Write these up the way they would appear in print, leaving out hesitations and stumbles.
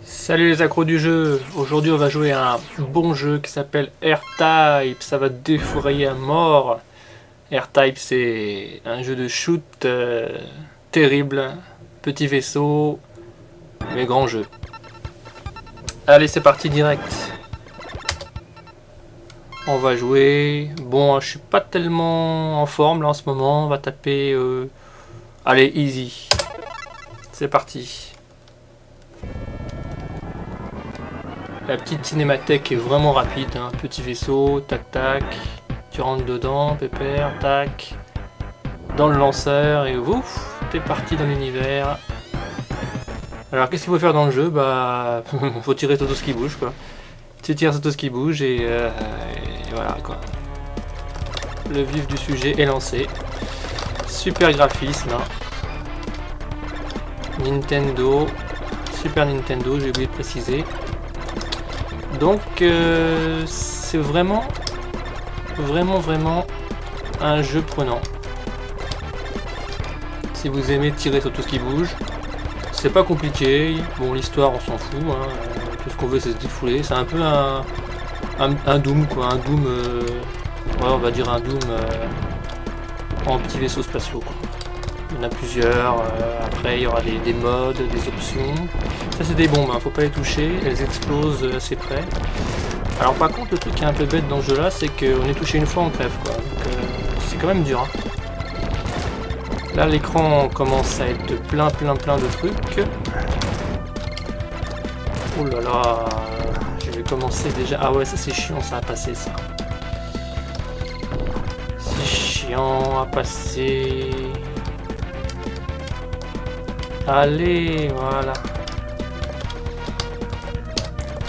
Salut les accros du jeu, aujourd'hui on va jouer à un bon jeu qui s'appelle R-Type, ça va défourailler à mort. R-Type c'est un jeu de shoot terrible, petit vaisseau, mais grand jeu. Allez c'est parti direct. On va jouer, bon je suis pas tellement en forme là en ce moment, on va taper, allez easy. C'est parti. La petite cinémathèque est vraiment rapide, hein. Petit vaisseau, tac tac, tu rentres dedans, pépère, tac, dans le lanceur et ouf, t'es parti dans l'univers. Alors qu'est-ce qu'il faut faire dans le jeu? Bah, faut tirer sur tout ce qui bouge quoi. Tu tires sur tout ce qui bouge et voilà quoi. Le vif du sujet est lancé. Super graphisme, hein. Nintendo, Super Nintendo, j'ai oublié de préciser. Donc c'est vraiment un jeu prenant. Si vous aimez tirer sur tout ce qui bouge, c'est pas compliqué. Bon l'histoire on s'en fout, hein. Tout ce qu'on veut c'est se défouler. C'est un peu un Doom quoi, un Doom, ouais on va dire un Doom en petits vaisseaux spatiaux quoi. Il y en a plusieurs, après il y aura des modes, des options. Ça c'est des bombes, hein, faut pas les toucher, elles explosent assez près. Alors par contre le truc qui est un peu bête dans ce jeu là, c'est qu'on est touché une fois on crève quoi. Donc c'est quand même dur. Hein. Là l'écran commence à être plein de trucs. Oh là là, je vais commencer déjà. Ah ouais ça c'est chiant ça à passer ça. C'est chiant à passer. Allez, voilà.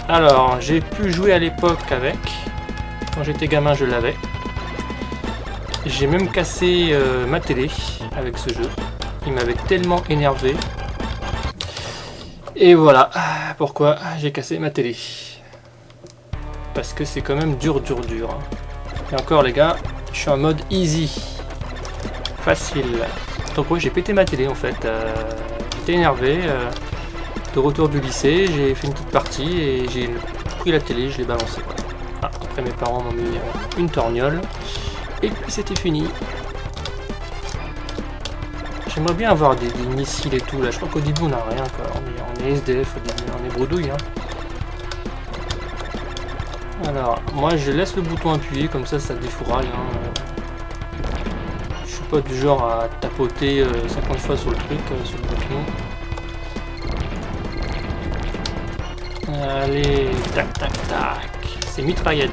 Alors, j'ai pu jouer à l'époque avec. Quand j'étais gamin, je l'avais. J'ai même cassé ma télé avec ce jeu. Il m'avait tellement énervé. Et voilà pourquoi j'ai cassé ma télé. Parce que c'est quand même dur. Hein. Et encore les gars, je suis en mode easy. Facile. Donc ouais, j'ai pété ma télé en fait. J'étais énervé. De retour du lycée, j'ai fait une petite partie et j'ai pris la télé, je l'ai balancée. Ah, après mes parents m'ont mis une torgnole et puis c'était fini. J'aimerais bien avoir des missiles et tout là. Je crois qu'au début on n'a rien quoi. On est SDF au début, on est bredouille. Hein. Alors, moi je laisse le bouton appuyé comme ça défouraille. Hein. Je suis pas du genre à tapoter 50 fois sur le truc, sur le bouton. Allez, tac tac tac, c'est mitraillette.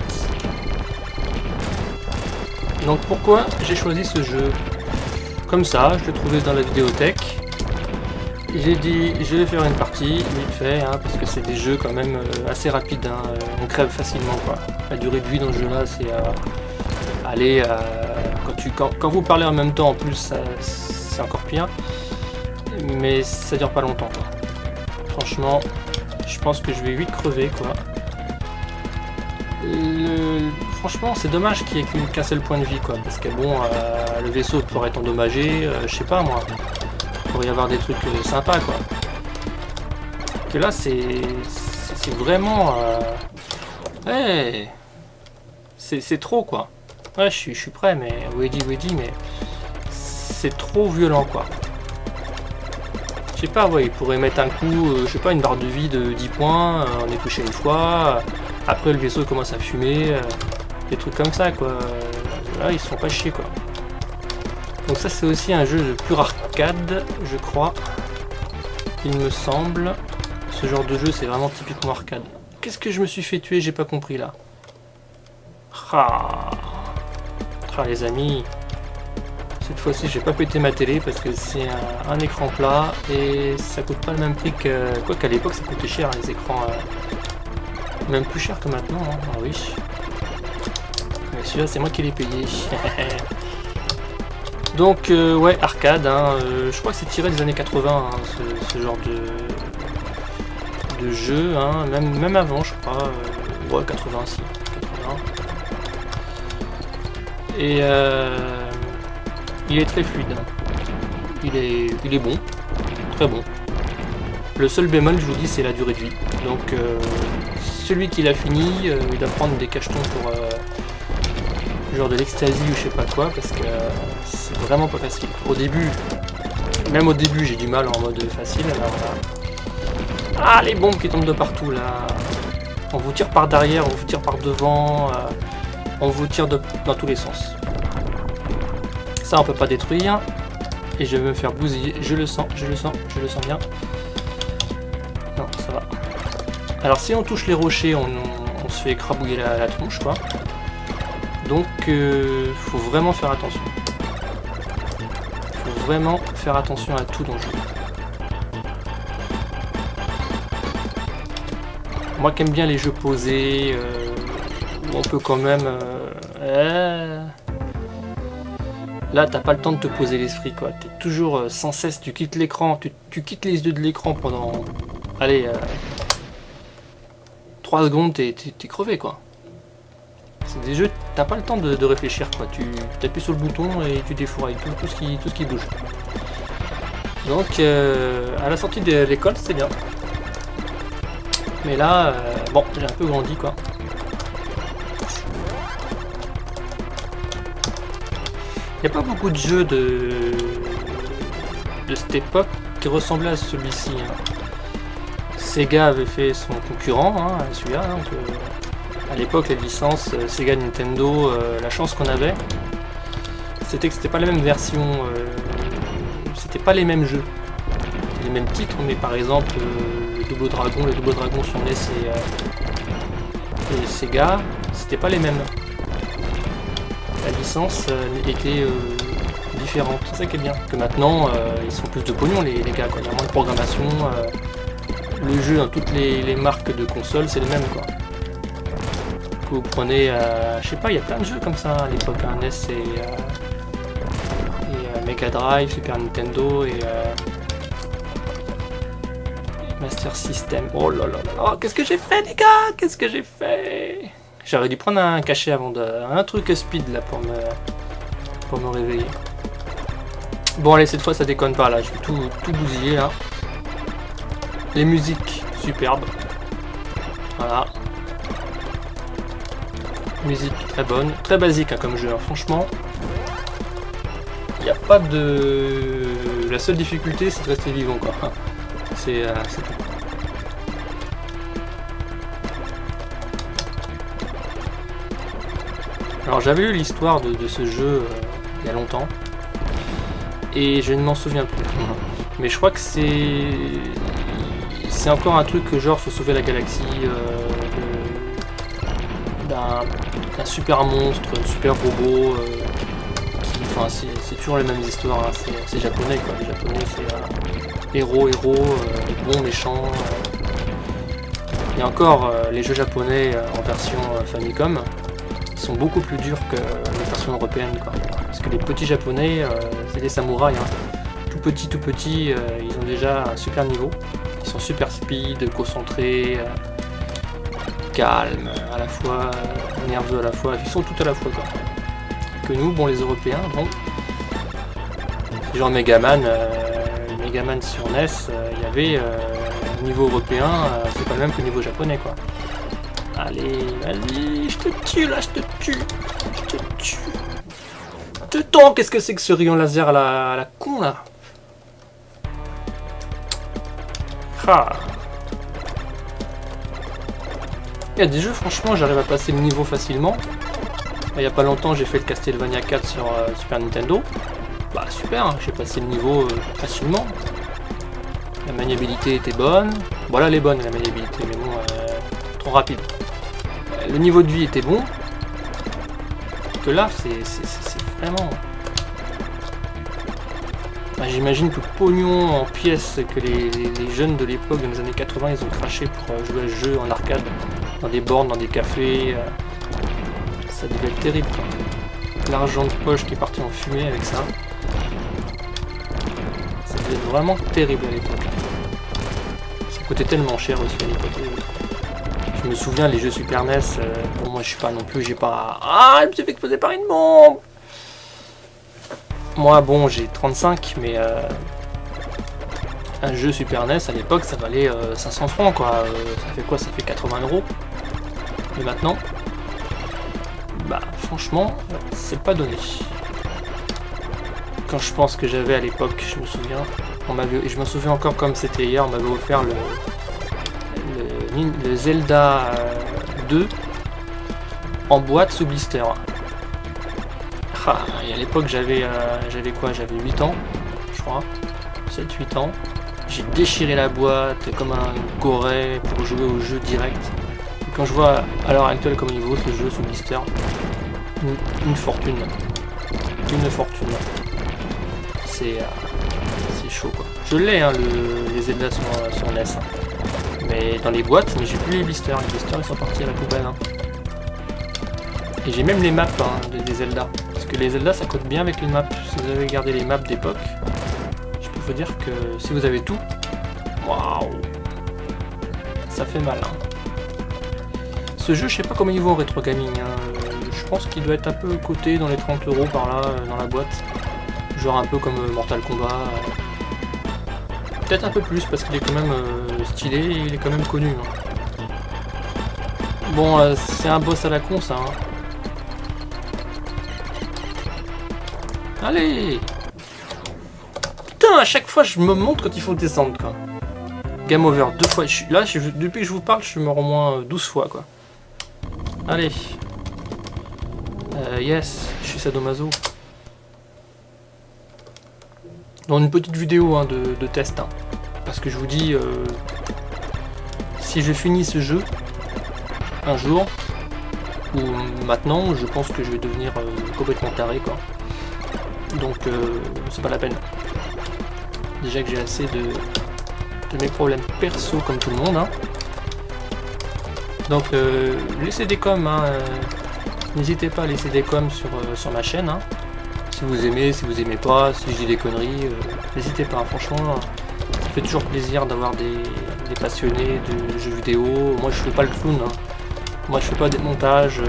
Donc pourquoi j'ai choisi ce jeu? Comme ça, je l'ai trouvé dans la vidéothèque. J'ai dit, je vais faire une partie, vite fait, hein, parce que c'est des jeux quand même assez rapides. Hein, on crève facilement quoi. La durée de vie dans ce jeu-là, c'est aller quand vous parlez en même temps, en plus, c'est encore pire. Mais ça dure pas longtemps quoi. Franchement. Je pense que je vais vite crever quoi. Franchement c'est dommage qu'il n'y ait qu'un seul point de vie quoi. Parce que bon le vaisseau pourrait être endommagé, je sais pas moi. Il pourrait y avoir des trucs sympas quoi. Que là c'est vraiment ouais. C'est trop quoi. Ouais je suis prêt mais Weddy mais c'est trop violent quoi. Je sais pas, ouais, il pourrait mettre un coup, je sais pas, une barre de vie de 10 points, on est touché une fois, après le vaisseau commence à fumer, des trucs comme ça quoi. Là ils se font pas chier quoi. Donc ça c'est aussi un jeu de pur arcade, je crois, il me semble. Ce genre de jeu c'est vraiment typiquement arcade. Qu'est-ce que je me suis fait tuer, j'ai pas compris là. Ah les amis. Cette fois-ci, je vais pas péter ma télé parce que c'est un écran plat et ça coûte pas le même prix que... Quoi qu'à l'époque, ça coûtait cher les écrans. Même plus cher que maintenant, hein. Ah oui. Mais celui-là, c'est moi qui l'ai payé. Donc, ouais, arcade. Hein, je crois que c'est tiré des années 80, hein, ce genre de jeu. Hein, même avant, je crois. Ouais, 80 aussi. 80. Et... il est très fluide. Il est bon, très bon. Le seul bémol, je vous dis, c'est la durée de vie. Donc, celui qui l'a fini, il doit prendre des cachetons pour genre de l'ecstasy ou je sais pas quoi, parce que c'est vraiment pas facile. Au début, même au début, j'ai du mal en mode facile. Alors là, ah, les bombes qui tombent de partout là. On vous tire par derrière, on vous tire par devant, on vous tire dans tous les sens. Ça, on peut pas détruire. Et je vais me faire bousiller. Je le sens, je le sens, je le sens bien. Non, ça va. Alors si on touche les rochers, on se fait écrabouiller la tronche, quoi. Donc, faut vraiment faire attention. Faut vraiment faire attention à tout dans le jeu. Moi qui aime bien les jeux posés, où on peut quand même... Là, t'as pas le temps de te poser l'esprit, quoi. T'es toujours sans cesse, tu quittes l'écran, tu quittes les yeux de l'écran pendant... Allez, 3 secondes, t'es crevé, quoi. C'est des jeux, t'as pas le temps de réfléchir, quoi. Tu appuies sur le bouton et tu défourailles tout ce qui bouge. Donc, à la sortie de l'école, c'est bien. Mais là, bon, j'ai un peu grandi, quoi. Il n'y a pas beaucoup de jeux de cette époque qui ressemblaient à celui-ci. Hein. Sega avait fait son concurrent, hein, celui-là. Hein, à l'époque, les licences Sega, Nintendo, la chance qu'on avait, c'était que c'était pas la même version, c'était pas les mêmes jeux, les mêmes titres, mais par exemple les Double Dragon sur NES et Sega, c'était pas les mêmes. La licence était différente, c'est ça qui est bien. Que maintenant, ils sont plus de pognon les gars, quoi. Il y a moins de programmation. Le jeu dans toutes les marques de consoles, c'est le même, quoi. Vous prenez, je sais pas, il y a plein de jeux comme ça à l'époque, hein, NES et Mega Drive, Super Nintendo et Master System. Oh là là là, oh, qu'est-ce que j'ai fait, les gars? Qu'est-ce que j'ai fait? J'aurais dû prendre un cachet avant un truc speed là pour me réveiller. Bon allez, cette fois ça déconne pas là, je vais tout bousiller là. Les musiques superbes. Voilà. Musique très bonne, très basique hein, comme jeu, hein. Franchement. Il n'y a pas de... La seule difficulté c'est de rester vivant quoi. C'est tout. Alors j'avais lu l'histoire de ce jeu il y a longtemps et je ne m'en souviens plus. Mais je crois que c'est encore un truc genre faut sauver la galaxie d'un super monstre, super robot enfin c'est toujours les mêmes histoires, hein. C'est japonais quoi, les japonais c'est héros, bon, méchant. Et encore les jeux japonais en version Famicom sont beaucoup plus durs que les versions européennes quoi. Parce que les petits japonais c'est des samouraïs hein. Tout petits ils ont déjà un super niveau, ils sont super speed, concentrés, calmes à la fois, nerveux à la fois, ils sont tout à la fois quoi. Que nous, bon les européens, bon genre Megaman sur NES, il y avait niveau européen, c'est pas le même que niveau japonais quoi. Allez, vas-y, je te tue là, je te tue. Putain, qu'est-ce que c'est que ce rayon laser à la con là? Ah. Il y a des jeux, franchement, j'arrive à passer le niveau facilement. Il y a pas longtemps, j'ai fait le Castlevania 4 sur Super Nintendo. Bah super, hein, j'ai passé le niveau facilement. La maniabilité était bonne. Voilà, elle est bonne la maniabilité, mais bon, trop rapide. Le niveau de vie était bon. Que là, c'est vraiment... Bah, j'imagine que le pognon en pièces que les jeunes de l'époque, dans les années 80, ils ont craché pour jouer à ce jeu en arcade, dans des bornes, dans des cafés. Ça devait être terrible, quoi. L'argent de poche qui est parti en fumée avec ça. Ça devait être vraiment terrible à l'époque. Ça coûtait tellement cher aussi à l'époque. Je me souviens, les jeux Super NES, pour moi je suis pas non plus, j'ai pas... Ah, je me suis fait exploser par une bombe! Moi bon, j'ai 35, mais un jeu Super NES à l'époque ça valait 500 francs quoi, ça fait quoi, ça fait 80 €. Et maintenant, bah franchement, c'est pas donné. Quand je pense que j'avais à l'époque, je me souviens, je me souviens encore comme c'était hier, on m'avait offert le Zelda 2 en boîte sous blister. Ah, et à l'époque j'avais quoi, j'avais 8 ans, je crois, 7-8 ans. J'ai déchiré la boîte comme un goré pour jouer au jeu direct. Et quand je vois à l'heure actuelle comment il vaut ce jeu sous blister, une fortune. Une fortune. C'est chaud quoi. Je l'ai hein, les Zelda sur NES. Hein. Mais dans les boîtes, mais j'ai plus les blisters. Les blisters ils sont partis à la poubelle. Hein. Et j'ai même les maps hein, des Zelda. Parce que les Zelda ça cote bien avec les maps. Si vous avez gardé les maps d'époque, je peux vous dire que si vous avez tout, waouh, ça fait mal. Hein. Ce jeu, je sais pas comment il vaut en rétro gaming. Hein. Je pense qu'il doit être un peu coté dans les 30 € par là, dans la boîte. Genre un peu comme Mortal Kombat. Peut-être un peu plus parce qu'il est quand même stylé et il est quand même connu. Hein. Bon, c'est un boss à la con ça. Hein. Allez! Putain, à chaque fois je me montre quand il faut descendre quoi. Game over 2 fois. Depuis que je vous parle, je me rends au moins 12 fois quoi. Allez. Yes, je suis sadomaso. Dans une petite vidéo hein, de test. Hein. Parce que je vous dis, si je finis ce jeu un jour, ou maintenant, je pense que je vais devenir complètement taré quoi. Donc c'est pas la peine. Déjà que j'ai assez de mes problèmes perso comme tout le monde. Hein. Donc laissez des coms, hein, n'hésitez pas à laisser des coms sur ma chaîne. Hein. Si vous aimez, si vous aimez pas, si je dis des conneries, n'hésitez pas, franchement, ça fait toujours plaisir d'avoir des passionnés de jeux vidéo. Moi je fais pas le clown, hein. Moi je fais pas des montages,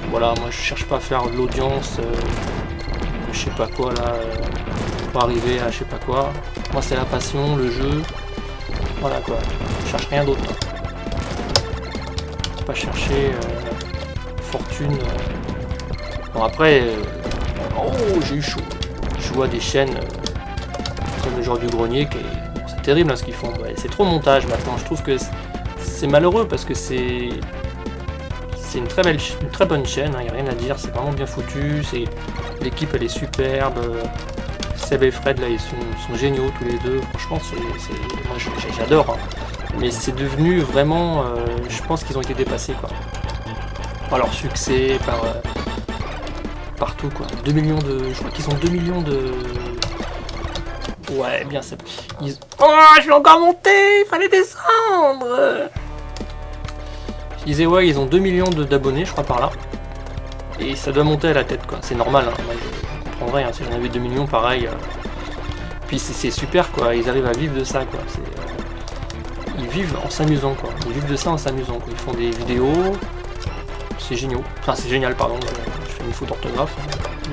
voilà, moi je cherche pas à faire de l'audience, je sais pas quoi là, pour arriver à je sais pas quoi. Moi c'est la passion, le jeu, voilà quoi, je cherche rien d'autre. Pas chercher fortune. Bon après... Oh, j'ai eu chaud. Je vois des chaînes comme le genre du grenier qui est... Bon, c'est terrible hein, ce qu'ils font. Ouais, c'est trop montage maintenant. Je trouve que c'est malheureux parce que c'est une très bonne chaîne. Il n'y a rien à dire. C'est vraiment bien foutu. L'équipe elle est superbe. Seb et Fred là ils sont géniaux tous les deux. Franchement moi j'adore. Hein. Mais c'est devenu vraiment. Je pense qu'ils ont été dépassés quoi. Par leur succès, partout quoi, 2 millions de... Je crois qu'ils ont 2 millions de... Ouais, bien ça... Oh, je vais encore monter, il fallait descendre. Je disais ouais, ils ont 2 millions d'abonnés, je crois par là. Et ça doit monter à la tête quoi, c'est normal, hein. Moi, je comprendrais, hein, si j'en avais 2 millions pareil. Puis c'est super quoi, ils arrivent à vivre de ça quoi. Ils vivent en s'amusant quoi, ils vivent de ça en s'amusant quoi. Ils font des vidéos, c'est génial, enfin c'est génial pardon. Une faute d'orthographe,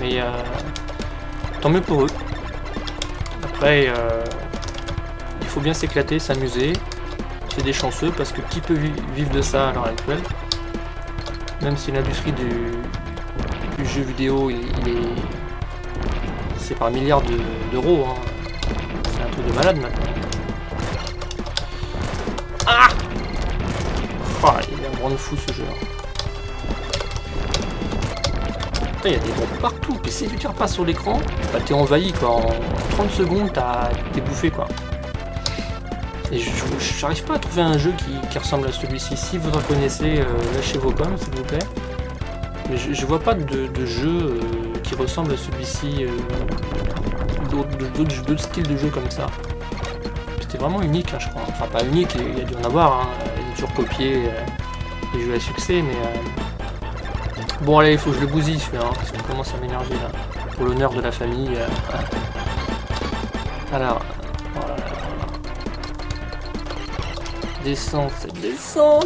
mais tant mieux pour eux. Après, il faut bien s'éclater, s'amuser. C'est des chanceux parce que qui peut vivre de ça à l'heure actuelle? Même si l'industrie du jeu vidéo, c'est par milliards d'euros. Hein. C'est un truc de malade maintenant. Ah, il est un grand fou ce jeu. Hein. Il y a des drops partout, puis si tu tires pas sur l'écran, bah t'es envahi quoi, en 30 secondes t'es bouffé quoi. Et j'arrive pas à trouver un jeu qui ressemble à celui-ci. Si vous en connaissez, lâchez vos coms s'il vous plaît. Mais je vois pas de jeu qui ressemble à celui-ci, d'autres styles de jeux comme ça. C'était vraiment unique hein, je crois, enfin pas unique, il y a dû en avoir, hein. Il a toujours copié les jeux à succès, mais... Bon allez, il faut que je le bousille celui-là, hein, parce qu'on commence à m'énerver là. Pour l'honneur de la famille. Alors, voilà. Descends, descends.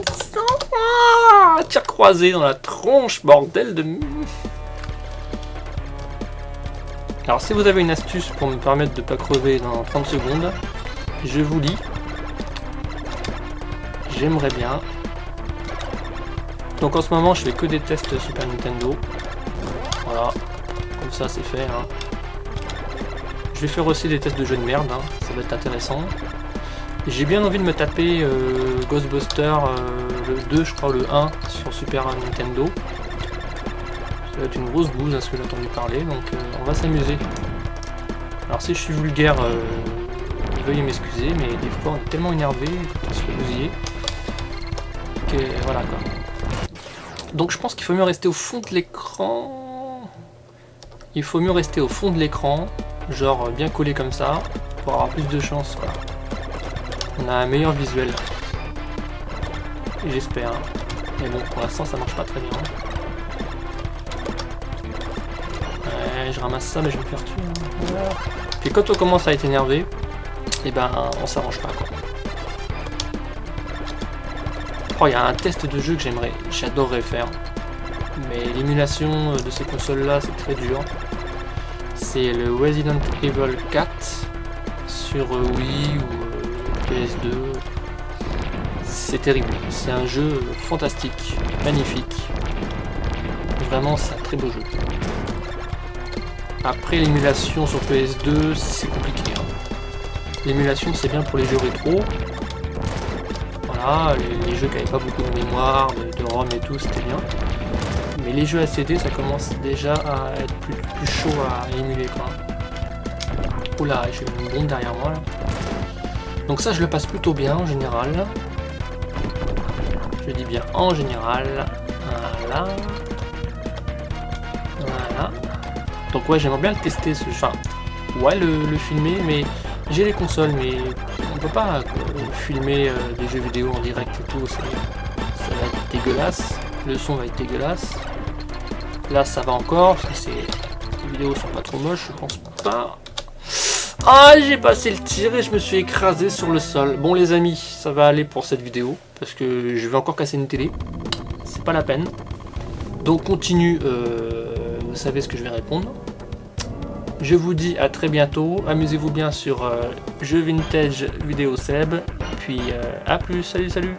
Ah, tir croisé dans la tronche, bordel de... Alors si vous avez une astuce pour me permettre de pas crever dans 30 secondes, je vous lis. J'aimerais bien. Donc en ce moment je fais que des tests Super Nintendo. Voilà, comme ça c'est fait. Hein. Je vais faire aussi des tests de jeux de merde, hein. Ça va être intéressant. J'ai bien envie de me taper Ghostbusters le 2, je crois, le 1 sur Super Nintendo. Ça va être une grosse bouse à ce que j'ai entendu parler, donc on va s'amuser. Alors si je suis vulgaire, veuillez m'excuser, mais des fois on est tellement énervé quand on se fait bousiller que voilà quoi. Donc je pense qu'il faut mieux rester au fond de l'écran. Il faut mieux rester au fond de l'écran, genre bien collé comme ça, pour avoir plus de chance quoi. On a un meilleur visuel. J'espère. Mais bon, pour l'instant ça marche pas très bien. Ouais, je ramasse ça mais je vais me faire tuer. Voilà. Puis quand on commence à être énervé, et ben on s'arrange pas quoi. Oh, il y a un test de jeu que j'adorerais faire. Mais l'émulation de ces consoles là c'est très dur. C'est le Resident Evil 4 sur Wii ou PS2. C'est terrible. C'est un jeu fantastique, magnifique. Vraiment c'est un très beau jeu. Après l'émulation sur PS2 c'est compliqué. Hein. L'émulation c'est bien pour les jeux rétro. Voilà, les jeux qui n'avaient pas beaucoup de mémoire, de ROM et tout, c'était bien. Mais les jeux à CD, ça commence déjà à être plus chaud à émuler quoi. Oula, j'ai une bombe derrière moi là. Donc ça je le passe plutôt bien en général. Je dis bien en général. Voilà. Voilà. Donc ouais, j'aimerais bien le tester ce jeu. Enfin, ouais, le filmer, mais j'ai les consoles, mais on peut pas filmer des jeux vidéo en direct et tout, ça va être dégueulasse, le son va être dégueulasse. Là ça va encore, parce que les vidéos sont pas trop moches, je pense pas. Ah, j'ai passé le tir et je me suis écrasé sur le sol. Bon les amis, ça va aller pour cette vidéo, parce que je vais encore casser une télé, c'est pas la peine. Donc continue, vous savez ce que je vais répondre. Je vous dis à très bientôt, amusez-vous bien sur Jeux Vintage Vidéo Seb, puis à plus, salut salut.